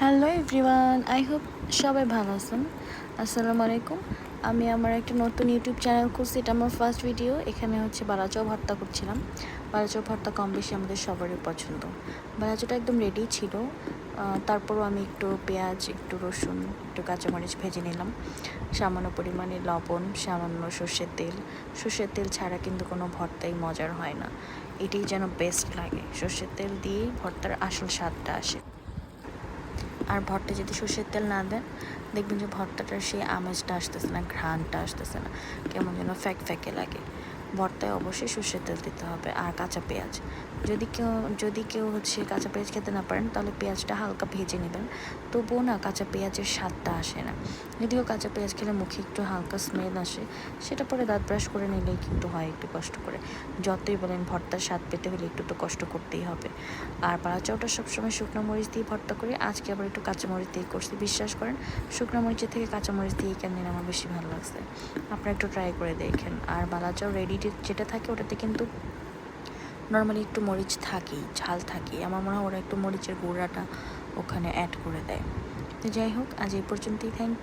Hello everyone, I hope সবাই ভালো আছেন। আসসালামু আলাইকুম। আমি আমার একটা নতুন ইউটিউব চ্যানেল খুলছি, এটা আমার ফার্স্ট ভিডিও। এখানে হচ্ছে বালাচাও ভর্তা করছিলাম। বালাচাও ভর্তা কম বেশি আমাদের সবারই পছন্দ। বালাচাওটা একদম রেডি ছিল, তারপরও আমি একটু পেঁয়াজ, একটু রসুন, একটু কাঁচামরিচ ভেজে নিলাম, সামান্য পরিমাণে লবণ, সামান্য সর্ষের তেল ছাড়া কিন্তু কোনো ভর্তাই মজার হয় না। এটাই যেন বেস্ট লাগে, সর্ষের তেল দিয়েই ভর্তার আসল স্বাদটা আসে। আর ভর্তা যদি সর্ষের তেল না দেন, দেখবেন যে ভর্তাটার সেই আমেজটা আসতেছে না, ঘ্রাণটা আসতেছে না, কেমন যেন ফ্যাকে লাগে। ভর্তায় অবশ্যই সর্ষের তেল দিতে হবে আর কাঁচা পেঁয়াজ। যদি কেউ হচ্ছে কাঁচা পেঁয়াজ খেতে না পারেন, তাহলে পেঁয়াজটা হালকা ভেজে নেবেন, তবুও না কাঁচা পেঁয়াজের স্বাদটা আসে না। যদিও কাঁচা পেঁয়াজ খেলে মুখে একটু হালকা স্মেল আসে, সেটা পরে দাঁত ব্রাশ করে নিলেই কিন্তু হয় একটু কষ্ট করে। যতই বলেন ভর্তার স্বাদ পেতে হলে একটু তো কষ্ট করতেই হবে। আর বালাচাওটা সবসময় শুকনো মরিচ দিয়ে ভর্তা করি, আজকে আবার একটু কাঁচামরিচ দিয়ে করছি। বিশ্বাস করেন, শুকনো মরিচের থেকে কাঁচামরিচ দিয়ে কেন আমার বেশি ভালো লাগছে। আপনারা একটু ট্রাই করে দেখেন। আর বালাচাও রেডি যেটা থাকে ওটাতে কিন্তু নর্মালি একটু মরিচ থাকেই, ঝাল থাকেই। আমার মনে হয় ওরা একটু মরিচের গুঁড়াটা ওখানে অ্যাড করে দেয়। তো যাই হোক, আজ এই পর্যন্তই। Thank you.